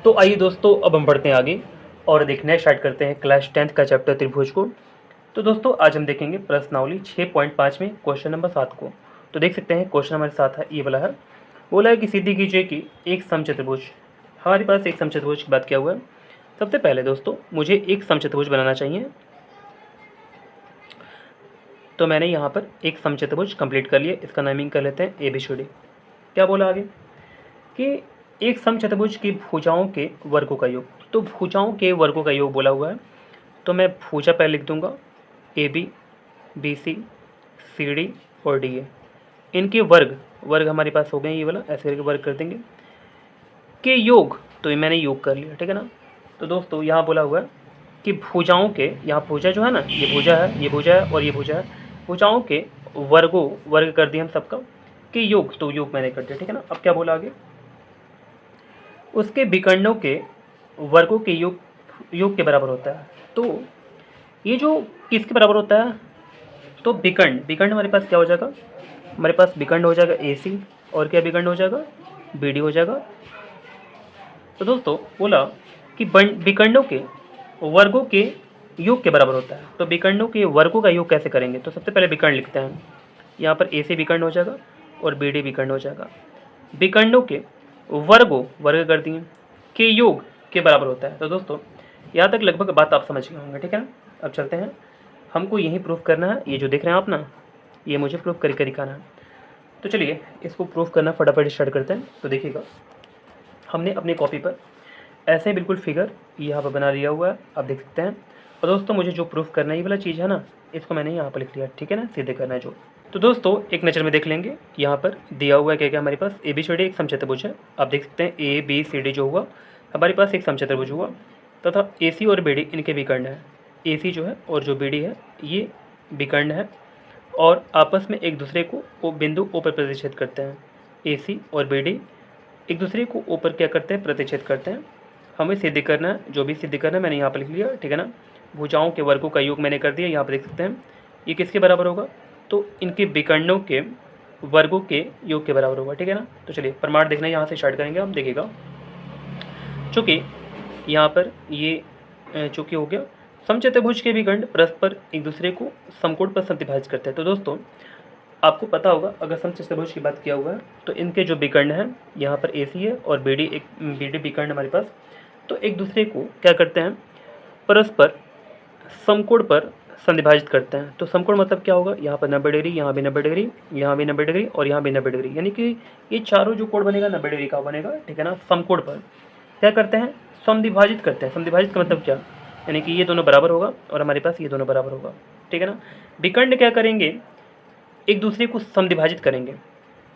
तो आइए दोस्तों, अब हम बढ़ते हैं आगे और देखना स्टार्ट करते हैं क्लास 10th का चैप्टर त्रिभुज को। तो दोस्तों आज हम देखेंगे प्रश्नावली 6.5 में क्वेश्चन नंबर 7 को। तो देख सकते हैं क्वेश्चन नंबर 7 है, ये वाला है। बोला है कि सिद्धि कीजिए कि एक समचतुर्भुज, हमारे पास एक समचतुर्भुज की बात किया हुआ है। सबसे पहले दोस्तों मुझे एक समचतुर्भुज बनाना चाहिए, तो मैंने यहाँ पर एक समचतुर्भुज कंप्लीट कर लिया। इसका नामिंग कर लेते हैं ABCD। क्या बोला आगे कि एक समचतुर्भुज की भुजाओं के वर्गों का योग। तो भुजाओं के वर्गों का योग बोला हुआ है, तो मैं भुजा पहले लिख दूंगा AB, BC, CD और DA। इनके वर्ग वर्ग हमारे पास हो गए, ये वाला ऐसे करके वर्ग कर देंगे के योग। तो ये मैंने योग कर लिया, ठीक है ना। तो दोस्तों यहाँ बोला हुआ है कि भुजाओं के, यहाँ भुजा जो है ना, ये भुजा है, ये भुजा है और ये भुजा है, भुजाओं के वर्गों वर्ग कर दिए हम सबका के योग। तो योग मैंने कर दिया, ठीक है ना। अब क्या बोला आगे, उसके विकर्णों के वर्गों के योग के बराबर होता है। तो ये जो किसके बराबर होता है, तो विकर्ण विकर्ण हमारे पास क्या हो जाएगा, हमारे पास विकर्ण हो जाएगा AC, और क्या विकर्ण हो जाएगा, BD हो जाएगा। तो दोस्तों बोला कि विकर्णों के वर्गों के योग के बराबर होता है। तो विकर्णों के वर्गों का योग कैसे करेंगे, तो सबसे पहले विकर्ण लिखते हैं। यहाँ पर AC विकर्ण हो जाएगा और BD विकर्ण हो जाएगा। विकर्णों के वर्गों वर्ग कर दिए के योग के बराबर होता है। तो दोस्तों यहाँ तक लगभग बात आप समझ गए होंगे, ठीक है ना। अब चलते हैं, हमको यही प्रूफ करना है। ये जो देख रहे हैं आप ना, ये मुझे प्रूफ करके दिखाना है। तो चलिए इसको प्रूफ करना फटाफट स्टार्ट करते हैं। तो देखिएगा, हमने अपनी कॉपी पर ऐसे बिल्कुल फिगर यहाँ पर बना लिया हुआ है, आप देख सकते हैं। और दोस्तों मुझे जो प्रूफ करना है, ये वाला चीज़ है ना, इसको मैंने यहाँ पर लिख लिया, ठीक है ना, सीधे करना है जो। तो दोस्तों एक नज़र में देख लेंगे, यहाँ पर दिया हुआ है क्या क्या हमारे पास ABCD एक समचतुर्भुज है। आप देख सकते हैं ABCD जो हुआ हमारे पास एक समचतुर्भुज हुआ, तथा AC और BD इनके विकर्ण है। AC जो है और जो BD है ये विकर्ण है, और आपस में एक दूसरे को बिंदु O पर प्रतिच्छेद करते हैं। AC और BD एक दूसरे को ऊपर क्या करते हैं, प्रतिच्छेद करते हैं। हमें सिद्ध करना है, जो भी सिद्ध करना है मैंने यहाँ पर लिख लिया, ठीक है ना। भुजाओं के वर्गों का योग मैंने कर दिया, यहाँ पर देख सकते हैं। ये किसके बराबर होगा, तो इनके विकर्णों के वर्गों के योग के बराबर होगा, ठीक है ना। तो चलिए प्रमाण देखना यहाँ से स्टार्ट करेंगे हम। देखिएगा, चूँकि यहाँ पर ये चूँकि हो गया, समचतुर्भुज के विकर्ण परस्पर एक दूसरे को समकोण पर समद्विभाजित करते हैं। तो दोस्तों आपको पता होगा, अगर समचतुर्भुज की बात किया हुआ है तो इनके जो विकर्ण हैं, यहाँ पर AC है और BD विकर्ण हमारे पास, तो एक दूसरे को क्या करते हैं, परस्पर समकोण पर समद्विभाजित करते हैं। तो समकोण मतलब क्या होगा, यहाँ पर 90 डिग्री, यहाँ भी 90 डिग्री, यहाँ भी 90 डिग्री और यहाँ भी 90 डिग्री, यानी कि ये चारों जो कोण बनेगा 90 डिग्री का बनेगा, ठीक है ना। समकोण पर क्या करते हैं, समद्विभाजित करते हैं। समद्विभाजित का मतलब क्या, यानी कि ये दोनों बराबर होगा और हमारे पास ये दोनों बराबर होगा, ठीक है ना। विकर्ण क्या करेंगे, एक दूसरे को समद्विभाजित करेंगे।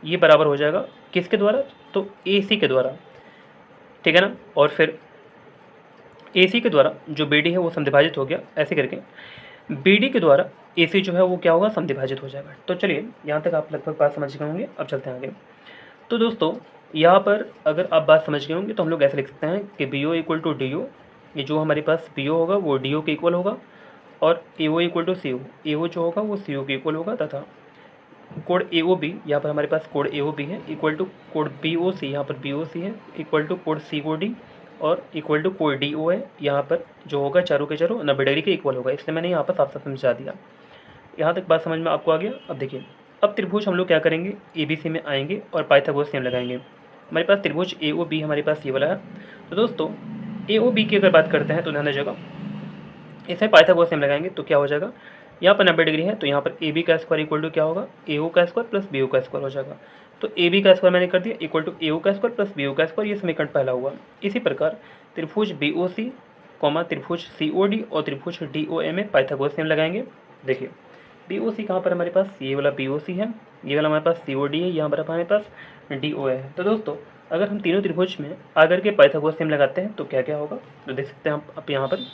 ये बराबर हो जाएगा किसके द्वारा, तो AC के द्वारा, ठीक है ना। और फिर AC के द्वारा जो BD है वो समद्विभाजित हो गया, ऐसे करके BD के द्वारा AC जो है वो क्या होगा, समद्विभाजित हो जाएगा। तो चलिए यहाँ तक आप लगभग बात समझ गए होंगे। अब चलते हैं आगे। तो दोस्तों यहाँ पर अगर आप बात समझ गए होंगे तो हम लोग ऐसे लिख सकते हैं कि BO इक्वल टू DO, ये जो हमारे पास BO होगा वो DO के इक्वल होगा, और AO equal to CO, AO जो होगा वो CO के इक्वल होगा, तथा कोड AOB, यहाँ पर हमारे पास कोड AOB है इक्वल टू कोड BOC, यहाँ पर BOC है इक्वल टू कोड COD, और इक्वल टू कोड DO है, यहाँ पर जो होगा चारों के चारों 90 डिग्री के इक्वल होगा। इसलिए मैंने यहाँ पर साफ साफ समझा दिया। यहाँ तक बात समझ में आपको आ गया। अब देखिए, अब त्रिभुज हम लोग क्या करेंगे, ABC में आएंगे और पाइथागोरस नियम लगाएंगे। हमारे पास त्रिभुज AOB हमारे पास ये वाला है। तो दोस्तों AOB की अगर बात करते हैं तो ध्यान दीजिएगा, इसमें पाइथागोरस नियम लगाएंगे तो क्या हो जाएगा, यहाँ पर 90 डिग्री है तो यहाँ पर AB का स्क्वायर इक्वल टू क्या होगा, AO का स्क्वायर प्लस BO का स्क्वायर हो जाएगा। तो AB का स्क्वायर मैंने कर दिया इक्वल टू AO का स्क्वायर प्लस BO का स्क्वायर, ये समीकरण पहला हुआ। इसी प्रकार त्रिभुज BOC, त्रिभुज COD और त्रिभुज DOA में पाइथागोरस नियम लगाएंगे। देखिए BOC कहाँ पर हमारे पास, ये वाला BOC है, ये वाला हमारे पास COD है, यहाँ पर हमारे पास DOA है। तो दोस्तों अगर हम तीनों त्रिभुज में आकर के पाइथागोरस नियम लगाते हैं तो क्या क्या होगा, तो देख सकते हैं आप यहाँ पर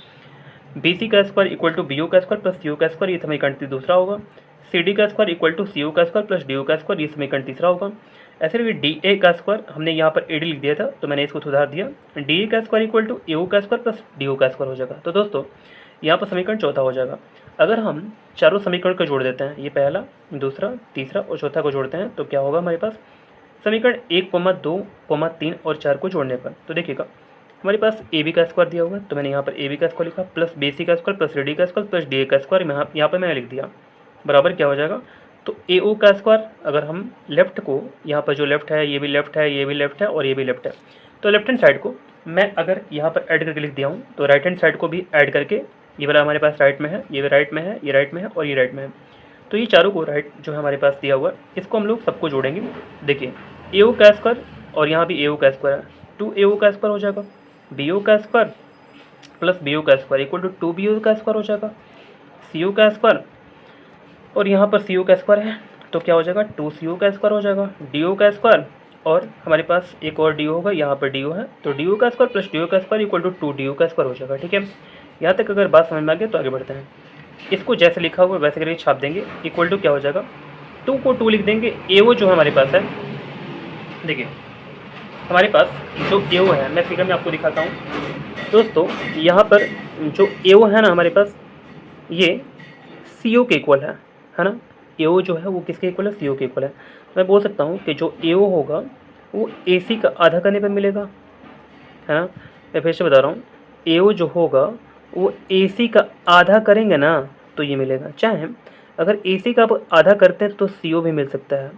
BC का स्क्वायर इक्वल टू BO का स्क्वायर प्लस CO का स्क्वायर, ये समीकरण दूसरा होगा। CD का स्क्वायर इक्वल टू CO का स्क्वायर प्लस DO का स्क्वायर, ये समीकरण तीसरा होगा। ऐसे करके DA का स्क्वायर, हमने यहाँ पर AD लिख दिया था तो मैंने इसको सुधार दिया, DA का स्क्वायर इक्वल टू AO का स्क्वायर प्लस DO का स्क्वायर हो जाएगा। तो दोस्तों यहाँ पर समीकरण चौथा हो जाएगा। अगर हम चारों समीकरण को जोड़ देते हैं, ये पहला, दूसरा, तीसरा और चौथा को जोड़ते हैं तो क्या होगा हमारे पास, समीकरण 1, 2, 3 और 4 को जोड़ने पर। तो देखिएगा हमारे पास ए बी का स्क्वायर दिया हुआ है, तो मैंने यहाँ पर ए बी का स्क्वायर लिखा, प्लस बी सी का स्क्वायर प्लस डी का स्क्वायर प्लस डी का स्क्वायर यहाँ पर मैंने लिख दिया, बराबर क्या हो जाएगा। तो ए ओ का स्क्वायर, अगर हम लेफ्ट को, यहाँ पर जो लेफ्ट है ये भी लेफ्ट है, ये भी लेफ्ट है और ये भी लेफ्ट है, तो लेफ्ट हैंड साइड को मैं अगर यहाँ पर ऐड करके लिख दिया हूँ, तो राइट हैंड साइड को भी ऐड करके, ये वाला हमारे पास राइट में है, ये राइट में है, ये राइट में है और ये राइट में है, तो ये चारों को राइट जो है हमारे पास दिया हुआ है, इसको हम लोग सबको जोड़ेंगे। देखिए ए ओ का स्क्वायर और यहाँ भी ए ओ का स्क्वायर है, 2 का स्क्वायर हो जाएगा, बी ओ का स्क्वायर प्लस बी ओ का square equal to 2 B O का स्क्वायर हो जाएगा, सी ओ का स्क्वायर और यहाँ पर सी ओ का स्क्वायर है, तो क्या हो जाएगा 2 सी ओ का स्क्वायर हो जाएगा, डी ओ का स्क्वायर और हमारे पास एक और डी ओ होगा, यहाँ पर डी ओ है, तो डी ओ का स्क्वायर प्लस डी ओ का square equal to 2 D O का स्क्वायर हो जाएगा। ठीक है, यहाँ तक अगर बात समझ में आ गई तो आगे बढ़ते हैं। इसको जैसे लिखा हुआ वैसे करके छाप देंगे, इक्वल टू क्या हो जाएगा, 2 को 2 लिख देंगे, ए ओ जो हमारे पास है, देखिए हमारे पास जो ए ओ है, मैं फिगर में आपको दिखाता हूँ दोस्तों, यहाँ पर जो ए ओ है ना हमारे पास, ये सी ओ के इक्वल है ना, ए ओ जो है वो किसके इक्वल है, सी ओ के इक्वल है। मैं बोल सकता हूँ कि जो ए ओ होगा वो ए सी का आधा करने पर मिलेगा, है ना। मैं फिर से बता रहा हूँ, ए ओ जो होगा वो ए सी का आधा करेंगे ना तो ये मिलेगा, चाहे अगर ए सी का आप आधा करते हैं तो सी ओ भी मिल सकता है,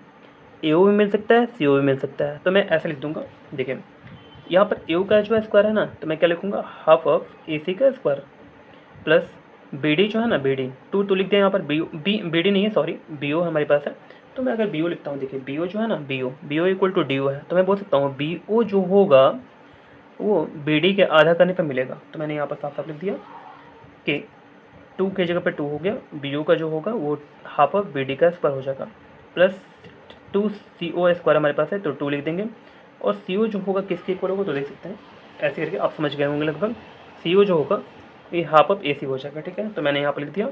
ए ओ भी मिल सकता है, सी ओ भी मिल सकता है, तो मैं ऐसे लिख दूंगा। देखिए यहाँ पर ए ओ का जो है स्क्वायर है ना, तो मैं क्या लिखूँगा, हाफ ऑफ ए सी का स्क्वायर प्लस बी डी जो है ना, बी डी टू लिख दें यहाँ पर, बी डी नहीं है सॉरी, बी ओ हमारे पास है, तो मैं अगर बी ओ लिखता हूँ, देखिए बी ओ जो है ना, B O equal to D O है, तो मैं बोल सकता हूँ बी ओ जो होगा वो बी डी के आधा करने पर मिलेगा, तो मैंने यहाँ पर साफ साफ लिख दिया कि 2 की जगह पर 2 हो गया, बी ओ का जो होगा वो हाफ ऑफ बी डी का स्क्वायर हो जाएगा, प्लस 2 सी ओ स्क्वायर हमारे पास है, तो 2 लिख देंगे, और सी ओ जो होगा किसके इक्वल होगा, तो देख सकते हैं ऐसे करके आप समझ गए होंगे लगभग, सी ओ जो होगा ये हाफ ऑफ ए सी हो जाएगा। ठीक है, तो मैंने यहाँ पर लिख दिया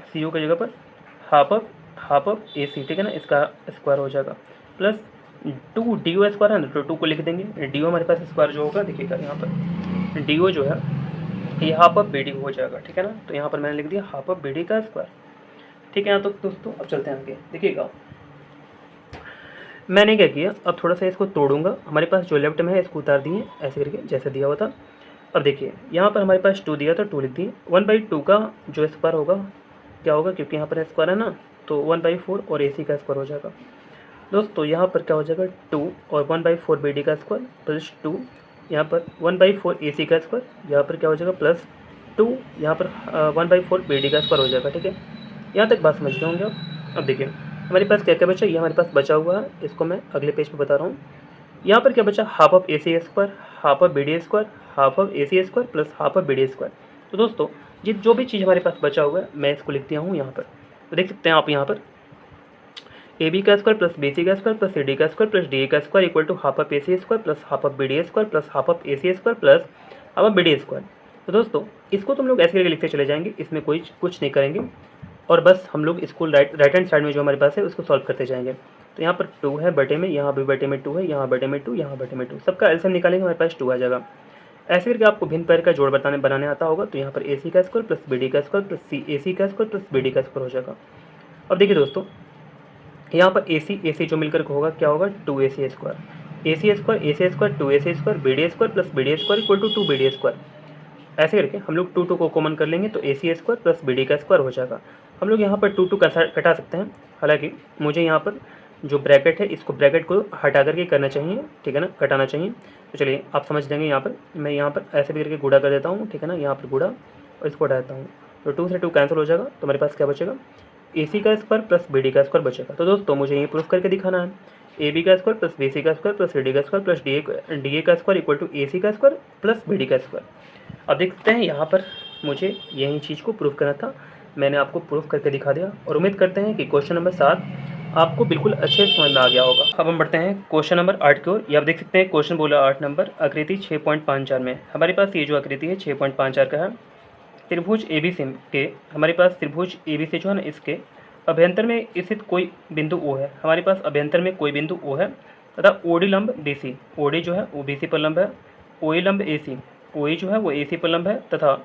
सी ओ की जगह पर हाफ ऑफ ए सी, ठीक है ना, इसका स्क्वायर हो जाएगा, प्लस 2 डी ओ स्क्वायर है ना, तो 2 को लिख देंगे, डी ओ हमारे पास स्क्वायर जो होगा, देखिएगा यहाँ पर डी ओ जो है ये हाफ ऑफ बी डी हो जाएगा। ठीक है ना, तो यहाँ पर मैंने लिख दिया हाफ ऑफ बी डी का स्क्वायर। ठीक है ना, तो दोस्तों अब चलते हैं आगे। देखिएगा मैंने क्या किया, अब थोड़ा सा इसको तोड़ूंगा, हमारे पास जो लेफ्ट में है इसको उतार दिए ऐसे करके जैसे दिया हुआ था। अब देखिए यहाँ पर हमारे पास 2 दिया था, 2 लिख दिए, 1/2 का जो स्क्वायर होगा क्या होगा, क्योंकि यहाँ पर स्क्वायर है ना, तो 1/4 और ए सी का स्क्वायर हो जाएगा। दोस्तों यहाँ पर क्या हो जाएगा, 2 और 1/4 बी डी का स्क्वायर प्लस 2 यहाँ पर 1/4 ए सी का स्क्वायर, यहाँ पर क्या हो जाएगा प्लस 2 यहाँ पर 1/4 बी डी का स्क्वायर हो जाएगा। ठीक है, यहाँ तक बात समझ गए होंगे आप। अब देखिए हमारे पास क्या क्या बचा, ये हमारे पास बचा हुआ है, इसको मैं अगले पेज पे बता रहा हूँ। यहाँ पर क्या बचा, half of A C square, half of B D square, half of A C square plus half of B D square. तो दोस्तों जो भी चीज़ हमारे पास बचा हुआ है मैं इसको लिख दिया हूँ यहाँ पर, तो देख सकते हैं आप यहाँ पर ए बी का स्क्वायर प्लस बी सी का स्क्वायर प्लस सी डी का स्क्वायर प्लस डी ए का square equal to half of A C square plus half of B D square plus half of A C square plus half of B D square. तो दोस्तों इसको तुम लोग ऐसे करके लिखते चले जाएंगे, इसमें कोई कुछ नहीं करेंगे, और बस हम लोग इसको राइट हैंड साइड में जो हमारे पास है उसको सॉल्व करते जाएंगे। तो यहाँ पर 2 है बटे में, यहाँ भी बटे में 2 है, यहाँ बटे में 2, यहाँ बटे में 2, सबका एलसीएम निकालेंगे हमारे पास 2 आ जाएगा। ऐसे करके आपको भिन्न पैर का जोड़ बनाने आता होगा, तो यहाँ पर ए सी का स्क्वायर प्लस बी डी का स्क्वायर प्लस ए सी का स्क्वायर प्लस बी डी का स्क्वायर हो जाएगा। अब देखिए दोस्तों यहाँ पर ए सी जो मिलकर होगा क्या होगा, 2 A C square, A C square 2 A C square B D square plus B D square equal to 2 B D square. ऐसे करके हम लोग 2 को कॉमन कर लेंगे, तो ए C square plus B D का स्क्वायर हो जाएगा। हम लोग यहाँ पर 2 कटा सकते हैं, हालांकि मुझे यहाँ पर जो ब्रैकेट है इसको ब्रैकेट को हटा करके करना चाहिए, ठीक है ना, कटाना चाहिए। तो चलिए आप समझ लेंगे, यहाँ पर मैं यहाँ पर ऐसे भी करके गुणा कर देता हूँ, ठीक है ना, यहाँ पर गुणा और इसको हटा देता हूँ, तो 2 से 2 कैंसिल हो जाएगा, तो हमारे पास क्या बचेगा, ए सी का स्क्वायर प्लस बी डी का स्क्वायर बचेगा। तो दोस्तों मुझे ये प्रूफ करके दिखाना है, ए बी का स्क्वायर प्लस बी सी का स्क्वायर प्लस सी डी का स्क्वायर प्लस डी ए का स्क्वायर इक्वल टू ए सी का स्क्वायर प्लस बी डी का स्क्वायर। अब देखते हैं यहाँ पर मुझे यही चीज़ को प्रूफ करना था, मैंने आपको प्रूफ करके दिखा दिया, और उम्मीद करते हैं कि क्वेश्चन नंबर 7 आपको बिल्कुल अच्छे से समझ में आ गया होगा। अब हम बढ़ते हैं क्वेश्चन नंबर 8 की ओर। ये आप देख सकते हैं क्वेश्चन बोला 8 नंबर, आकृति 6.54 में हमारे पास ये जो आकृति है 6.54 का है, त्रिभुज ए बी सी के, हमारे पास त्रिभुज ए बी सी जो है ना इसके अभ्यंतर में स्थित कोई बिंदु ओ है, हमारे पास अभ्यंतर में कोई बिंदु ओ है तथा ओडी लंब बी सी, ओडी जो है वो बी सी पर लंब है, ओई लंब ए सी, ओई जो है वो ए सी पर लंब है तथा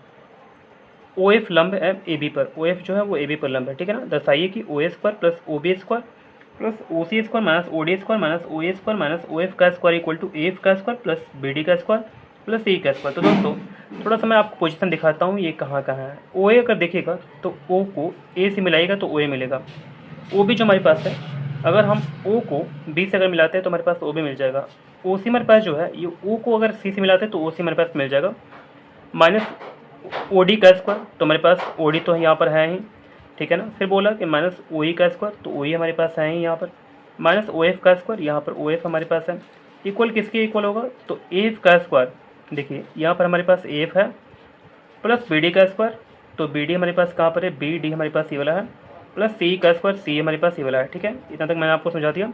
ओ एफ लंब है ए बी पर, ओ एफ जो है वो ए बी पर लंब है, ठीक है ना। दर्शाइए कि O A square plus O B square plus O C square minus O D square minus O A square minus O F का square equal to A F का स्क्वायर प्लस बी डी का square plus C का square. तो दोस्तों थोड़ा सा मैं आपको पोजीशन दिखाता हूँ, ये कहाँ कहाँ है। ओ ए अगर देखिएगा तो ओ को ए से मिलाएगा तो ओ ए मिलेगा। ओ बी जो हमारे पास है, अगर हम ओ को बी से अगर मिलाते हैं तो हमारे पास ओ बी मिल जाएगा। ओ सी हमारे पास जो है, ये ओ को अगर सी से मिलाते हैं तो ओ सी हमारे पास मिल जाएगा। माइनस ओ डी का स्क्वायर, तो हमारे पास ओ डी तो यहाँ पर है ही, ठीक है ना। फिर बोला कि माइनस ओ ई का स्क्वायर, तो ओ ई हमारे पास है ही यहाँ पर। माइनस ओ एफ का स्क्वायर, यहाँ पर ओ एफ हमारे पास है। इक्वल किसके इक्वल होगा, तो ए एफ का स्क्वायर, देखिए यहाँ पर हमारे पास ए एफ है, प्लस बी डी का स्क्वायर, तो बी डी हमारे पास कहाँ पर है, बी डी हमारे पास ये वाला है, प्लस सी का स्क्वायर, सी हमारे पास ये वाला है, ठीक है। इतना तक मैंने आपको समझा दिया।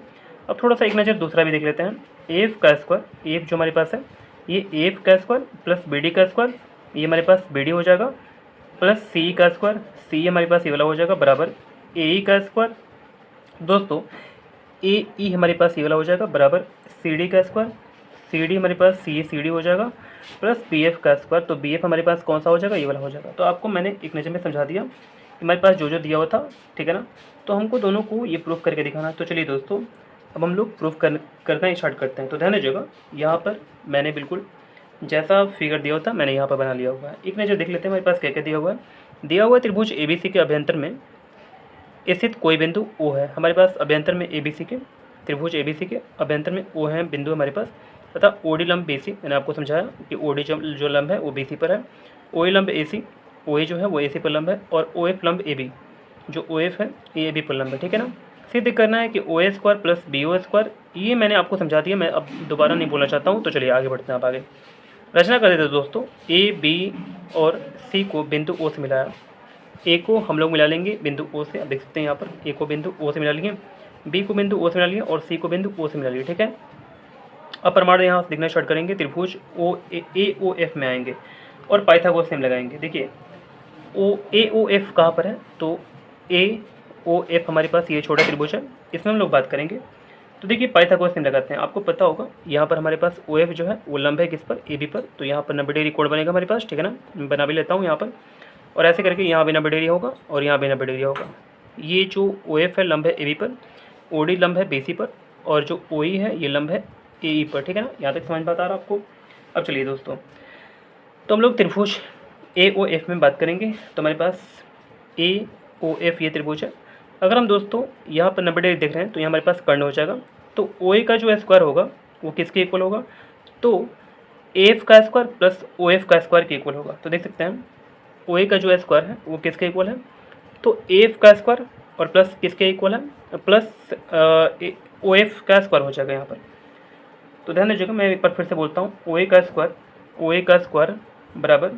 अब थोड़ा सा एक नज़र दूसरा भी देख लेते हैं। ए एफ का स्क्वायर, ए एफ जो हमारे पास है, ये ए एफ का स्क्वायर प्लस बी डी का स्क्वायर, ये हमारे पास बी डी हो जाएगा, प्लस सी का स्क्वायर, सी हमारे पास ये वाला हो जाएगा, बराबर ए ई का स्क्वायर। दोस्तों ए ई हमारे पास ये वाला हो जाएगा, बराबर सी डी का स्क्वायर, सी डी हमारे पास सी डी हो जाएगा, प्लस बी एफ का स्क्वायर, तो बी एफ हमारे पास कौन सा हो जाएगा, ये वाला हो जाएगा। तो आपको मैंने एक नज़र में समझा दिया कि हमारे पास जो जो दिया हुआ था, ठीक है ना। तो हमको दोनों को ये प्रूफ करके दिखाना है। तो चलिए दोस्तों अब हम लोग प्रूफ करना स्टार्ट करते हैं। तो ध्यान दीजिएगा, यहाँ पर मैंने बिल्कुल जैसा फिगर दिया हुआ था मैंने यहाँ पर बना लिया हुआ है। एक नज़र देख लेते हैं हमारे पास क्या क्या दिया हुआ है। दिया हुआ त्रिभुज ए बी सी के अभ्यंतर में स्थित कोई बिंदु ओ है। हमारे पास अभ्यंतर में ए बी सी के, त्रिभुज ए बी सी के अभ्यंतर में ओ है बिंदु हमारे पास, तथा ओ डी लंब बी सी। मैंने आपको समझाया कि ओ डी जो लंब है वो बी सी पर है, ओ ए लंब ए सी, ओ ए जो है वो ए सी पर लंब है, और ओ एफ लंब ए बी, जो ओ एफ है ये ए बी पर लंब है, ठीक है ना। सिद्ध करना है कि O A square plus B O square, ये मैंने आपको समझा दिया, मैं अब दोबारा नहीं बोलना चाहता हूँ। तो चलिए आगे बढ़ते हैं। आप आगे रचना कर देते हैं दोस्तों। ए बी और सी को बिंदु ओ से मिलाया, ए को हम लोग मिला लेंगे बिंदु ओ से, आप देख सकते हैं यहाँ पर ए को बिंदु ओ से मिला लिए, बी को बिंदु ओ से मिला लिए, और सी को बिंदु ओ से मिला लिए, ठीक है। अब प्रमाण यहाँ से दिखना स्टार्ट करेंगे। त्रिभुज ए ओ एफ में आएंगे और पाइथागोरस नियम लगाएंगे। देखिए ए ओ एफ कहाँ पर है, तो ए ओ एफ हमारे पास ये छोटा त्रिभुज है, इसमें हम लोग बात करेंगे। तो देखिए पाइथागोरस नियम लगाते हैं। आपको पता होगा यहाँ पर हमारे पास ओ एफ जो है वो लंब है किस पर, ए बी पर, तो यहाँ पर 90 डिग्री कोण बनेगा हमारे पास, ठीक है ना। मैं बना भी लेता हूँ यहाँ पर, और ऐसे करके यहाँ भी 90 डिग्री होगा और यहाँ भी 90 डिग्री होगा। ये जो ओ एफ है लंब है ए बी पर, ओ डी लंब है बी सी पर, और जो ओ ई है ये लंब है ए ई पर, ठीक है ना। यहाँ तक समझ बात आ रहा है आपको। अब चलिए दोस्तों, तो हम लोग त्रिभुज ए ओ एफ में बात करेंगे। तो हमारे पास ए ओ एफ ये त्रिभुज है। अगर हम दोस्तों यहाँ पर 90 डिग्री देख रहे हैं तो यहाँ हमारे पास कर्ण हो जाएगा। तो ओ ए का जो स्क्वायर होगा वो किसके इक्वल होगा, तो एफ का स्क्वायर प्लस ओ एफ का स्क्वायर के इक्वल होगा। तो देख सकते हैं ओ ए का जो स्क्वायर है वो किसके इक्वल है, तो एफ का स्क्वायर और प्लस किसके इक्वल है, प्लस ओ एफ का स्क्वायर हो जाएगा यहाँ पर। तो ध्यान दीजिएगा, मैं एक बार फिर से बोलता हूँ, ओ ए का स्क्वायर बराबर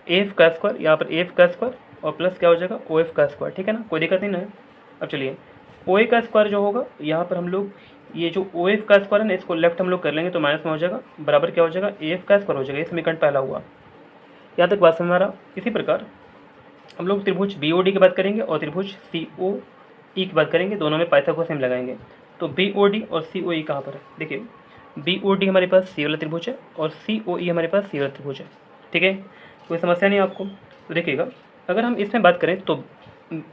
एफ का स्क्वायर, यहाँ पर एफ का स्क्वायर और प्लस क्या हो जाएगा, ओ एफ का स्क्वायर, ठीक है ना। कोई दिक्कत नहीं ना है। अब चलिए ओ ए का स्क्वायर जो होगा, यहाँ पर हम लोग ये जो ओ एफ का स्क्वायर है ना, इसको लेफ्ट हम लोग कर लेंगे तो माइनस में हो जाएगा, बराबर क्या हो जाएगा, ए एफ का स्क्वायर हो जाएगा। ये समीकरण पहला हुआ। यहाँ तक बात समझ में आ रहा। इसी प्रकार हम लोग त्रिभुज बी ओ डी की बात करेंगे और त्रिभुज सी ओ ई की बात करेंगे। दोनों में पाइथागोरस नियम लगाएंगे। तो बी ओ डी और सी ओ ई कहाँ पर है, देखिए बी ओ डी हमारे पास सी वाला त्रिभुज है और सी ओ ई हमारे पास सी वाला त्रिभुज है, ठीक है। कोई समस्या नहीं आपको। तो देखिएगा, अगर हम इसमें बात करें तो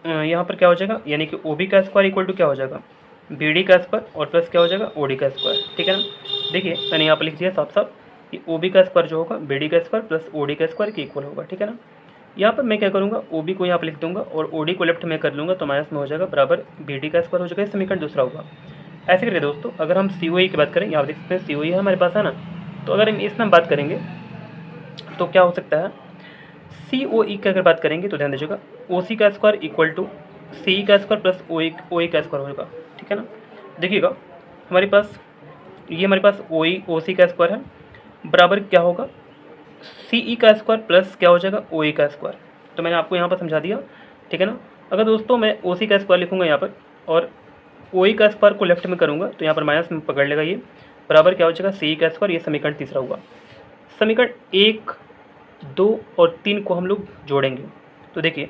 यहाँ पर क्या हो जाएगा, यानी कि ओ बी का स्क्वायर इक्वल टू क्या हो जाएगा, बी डी का स्क्वायर और प्लस क्या हो जाएगा, ओ डी का स्क्वायर, ठीक है ना। देखिए मैंने यहाँ पर लिख दिया साफ साफ कि ओ बी का स्क्वायर जो होगा बी डी का स्क्वायर प्लस ओ डी का स्क्वायर के इक्वल होगा, ठीक है ना। यहाँ पर मैं क्या करूँगा, ओ बी को यहाँ पर लिख दूंगा और ओ डी को लेफ्ट में कर लूँगा, तो माइनस में हो जाएगा, बराबर बी डी का स्क्वायर हो जाएगा। समीकरण दूसरा होगा। ऐसे करके दोस्तों, अगर हम सी ओ ई की बात करें, यहाँ देख सकते हैं सी ओ ई है हमारे पास, है ना। तो अगर हम इसमें बात करेंगे तो क्या हो सकता है, सी ओ ई की अगर बात करेंगे तो ध्यान दीजिएगा, ओ सी का स्क्वायर इक्वल टू सी का स्क्वायर प्लस ओ ई का स्क्वायर होगा, ठीक है ना। देखिएगा हमारे पास ये हमारे पास ओ सी का स्क्वायर है, बराबर क्या होगा, सी ई का स्क्वायर प्लस क्या हो जाएगा, ओ ई का स्क्वायर। तो मैंने आपको यहाँ पर समझा दिया, ठीक है ना। अगर दोस्तों मैं ओ सी का स्क्वायर लिखूँगा यहाँ पर और ओ ई का स्क्वायर को लेफ्ट में करूँगा तो यहाँ पर माइनस में पकड़ लेगा, ये बराबर क्या हो जाएगा, सी ई का स्क्वायर। ये समीकरण तीसरा हुआ। समीकरण 1, 2 और 3 को हम लोग जोड़ेंगे। तो देखिए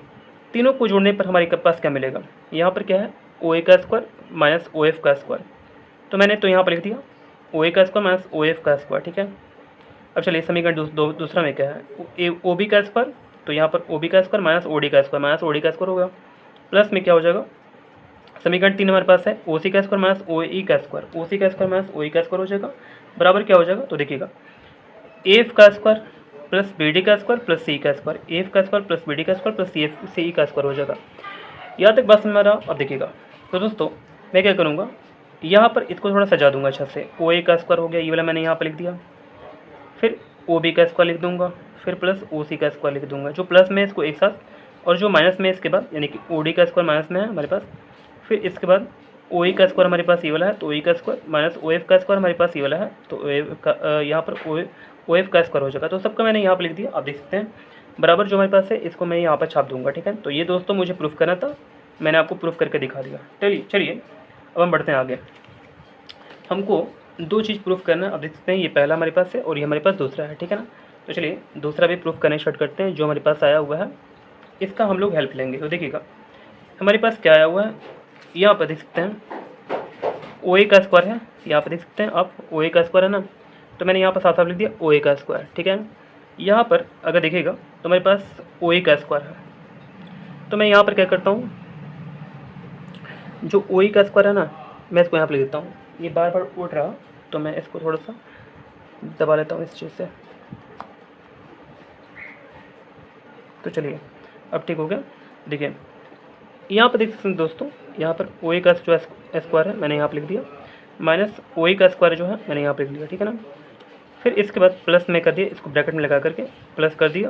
तीनों को जोड़ने पर हमारे पास क्या मिलेगा, यहाँ पर क्या है, ओ ए का स्क्वायर माइनस ओ एफ का स्क्वायर। तो मैंने तो यहाँ पर लिख दिया ओ ए का स्क्वायर माइनस ओ एफ का स्क्वायर, ठीक है। अब चलिए समीकरण दूसरा में क्या है, ओ बी का स्क्वायर, तो यहाँ पर ओ बी का स्क्वायर माइनस ओ डी का स्क्वायर, माइनस ओ डी का स्क्वायर होगा, प्लस में क्या हो जाएगा, समीकरण 3 हमारे पास है ओ सी का स्क्वायर माइनस ओ ई का स्क्वायर, ओ सी का स्क्वायर माइनस ओ ई का स्क्वायर हो जाएगा, बराबर क्या हो जाएगा। तो देखिएगा एफ का स्क्वायर प्लस बी डी का स्क्वायर प्लस सी का स्क्वायर, एफ का स्क्वायर प्लस बी डी का स्क्वायर प्लस सी का स्क्वायर हो जाएगा। यहाँ तक बात समझ में आ रहा। अब देखिएगा तो दोस्तों मैं क्या करूँगा, यहाँ पर इसको थोड़ा सजा दूंगा अच्छा से। ओ ए का स्क्वायर हो गया, ये वाला मैंने यहाँ पर लिख दिया, फिर ओ बी का स्क्वायर लिख दूंगा, फिर प्लस ओ सी का स्क्वायर लिख दूंगा। जो प्लस में है इसको एक साथ, और जो माइनस में है इसके बाद, यानी कि ओ डी का स्क्वायर माइनस में है हमारे पास, फिर इसके बाद ओ ई का स्क्वायर हमारे पास ये वाला है, तो ओ ई का स्क्वायर माइनस ओ एफ का स्क्वायर हमारे पास ये वाला है, तो ओ एफ का यहाँ पर ओ एफ का स्क्वायर हो जाएगा। तो सबका मैंने यहाँ पर लिख दिया, आप देख सकते हैं बराबर जो हमारे पास है इसको मैं यहाँ पर छाप दूंगा। ठीक है, तो ये दोस्तों मुझे प्रूफ करना था, मैंने आपको प्रूफ करके दिखा दिया। चलिए अब हम बढ़ते हैं आगे। हमको दो चीज़ प्रूफ करना है। अब देख सकते हैं ये पहला हमारे पास है और ये हमारे पास दूसरा है। ठीक है ना, तो चलिए दूसरा भी प्रूफ करने स्टार्ट करते हैं। जो हमारे पास आया हुआ है इसका हम लोग हेल्प लेंगे। तो देखिएगा हमारे पास क्या आया हुआ है, यहाँ पर देख सकते हैं ओ ए का स्क्वायर है, यहाँ पर देख सकते हैं आप ओ ए का स्क्वायर है ना, तो मैंने यहाँ पर साफ साफ लिख दिया ओ ए का स्क्वायर। ठीक है, यहाँ पर अगर देखिएगा तो हमारे पास ओ ए का स्क्वायर है, तो मैं यहाँ पर क्या करता हूँ, जो ओ ए का स्क्वायर है ना मैं इसको यहाँ पर लिख देता हूँ। ये बार बार उठ रहा तो मैं इसको थोड़ा सा दबा लेता हूँ इस चीज़ से। तो चलिए अब ठीक हो गया। देखिए यहाँ पर देख सकते हैं दोस्तों, यहाँ पर ओ ए का जो स्क्वायर है मैंने यहाँ पर लिख दिया, माइनस ओ ए का स्क्वायर जो है मैंने यहाँ पर लिख दिया। ठीक है ना, फिर इसके बाद प्लस में कर दिया, इसको ब्रैकेट में लगा करके प्लस कर दिया,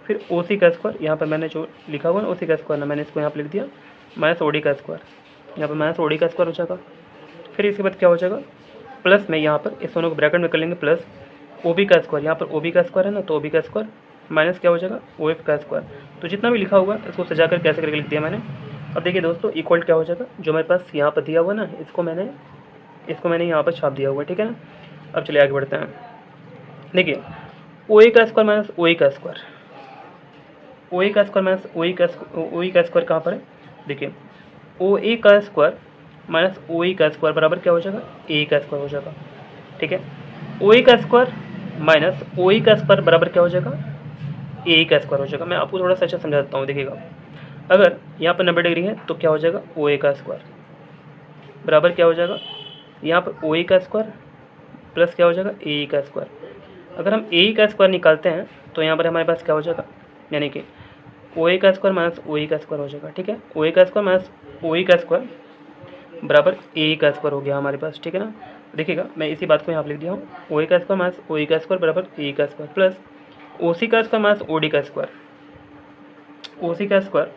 फिर ओ सी का स्क्वायर यहाँ पर मैंने जो लिखा हुआ है ओ सी का स्क्वायर ना मैंने इसको यहाँ पर लिख दिया, माइनस ओ डी का स्क्वायर, यहाँ पर माइनस ओ डी का स्क्वायर हो जाएगा। फिर इसके बाद क्या हो जाएगा, प्लस में यहाँ पर इस दोनों को ब्रैकेट में कर लेंगे, प्लस ओ बी का स्क्वायर, यहाँ पर ओ बी का स्क्वायर है ना, तो ओ बी का स्क्वायर माइनस क्या हो जाएगा ओ एफ का स्क्वायर। तो जितना भी लिखा हुआ है इसको सजा कर कैसे करके लिख दिया मैंने। अब देखिए दोस्तों इक्वल क्या हो जाएगा, जो मेरे पास यहाँ पर दिया हुआ ना इसको मैंने यहाँ पर छाप दिया हुआ है। ठीक है ना, अब चलिए आगे बढ़ते हैं। देखिए ओ ए का स्क्वायर माइनस ओ ए का स्क्वायर, ओ ए का स्क्वायर माइनस ओ ई का स्क्वायर कहाँ पर है, देखिए ओ ए का स्क्वायर माइनस ओ ई का स्क्वायर बराबर क्या हो जाएगा ए का स्क्वायर हो जाएगा। ठीक है, ओ ए का स्क्वायर माइनस ओ ई का स्क्वायर बराबर क्या हो जाएगा ए का स्क्वायर हो जाएगा। मैं आपको थोड़ा सा अच्छा समझा देता हूँ। देखिएगा अगर यहाँ पर 90 डिग्री है तो क्या हो जाएगा ओ ए का स्क्वायर बराबर क्या हो जाएगा, यहाँ पर ओ ए का स्क्वायर प्लस क्या हो जाएगा ए का स्क्वायर। अगर हम ए का स्क्वायर निकालते हैं तो यहाँ पर हमारे पास क्या हो जाएगा, यानी कि ओ ए का स्क्वायर माइनस ओ ई का स्क्वायर हो जाएगा। ठीक है, ओ ए का स्क्वायर माइनस ओ ई का स्क्वायर बराबर ए का स्क्वायर हो गया हमारे पास। ठीक है ना, देखिएगा मैं इसी बात को यहाँ पर लिख दिया हूँ, ओ ए का स्क्वायर माइनस ओ ई का स्क्वायर बराबर ए का स्क्वायर प्लस ओ सी का स्क्वायर माइनस ओ डी का स्क्वायर, ओ सी का स्क्वायर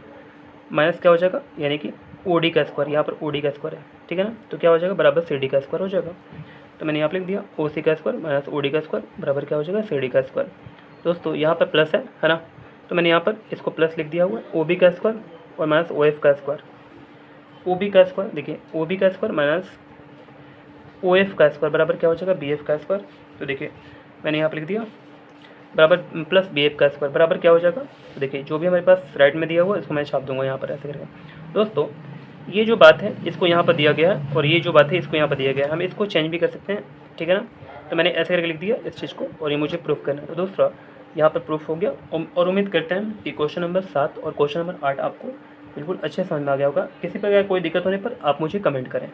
माइनस क्या हो जाएगा, यानी कि ओ डी का स्क्वायर, यहाँ पर ओ डी का स्क्वायर है। ठीक है ना, तो क्या हो जाएगा बराबर सी डी का स्क्वायर हो जाएगा। तो मैंने यहाँ पर लिख दिया ओ सी का स्क्वायर माइनस ओ डी का स्क्वायर बराबर क्या हो जाएगा सी डी का स्क्वायर। दोस्तों यहाँ पर प्लस है ना, तो मैंने यहाँ पर इसको प्लस लिख दिया हुआ है, ओ बी का स्क्वायर और माइनस ओ एफ का स्क्वायर, ओ बी का स्क्वायर देखिए ओ बी का स्क्वायर माइनस ओ एफ का स्क्वायर बराबर क्या हो जाएगा बी एफ का स्क्वायर। तो देखिए मैंने यहाँ पर लिख दिया बराबर प्लस बी एफ का स्क्वायर बराबर क्या हो जाएगा, तो देखिए जो भी हमारे पास राइट में दिया हुआ है इसको मैं छाप दूंगा यहाँ पर ऐसे करके। दोस्तों ये जो बात है इसको यहाँ पर दिया गया है और ये जो बात है इसको यहाँ पर दिया गया है, हम इसको चेंज भी कर सकते हैं। ठीक है ना, तो मैंने ऐसे करके लिख दिया इस चीज़ को और ये मुझे प्रूफ करना है। तो दोस्तों यहाँ पर प्रूफ हो गया और उम्मीद करते हैं कि क्वेश्चन नंबर 7 और क्वेश्चन नंबर 8 आपको बिल्कुल अच्छे समझ में आ गया होगा। किसी प्रकार कोई दिक्कत होने पर आप मुझे कमेंट करें।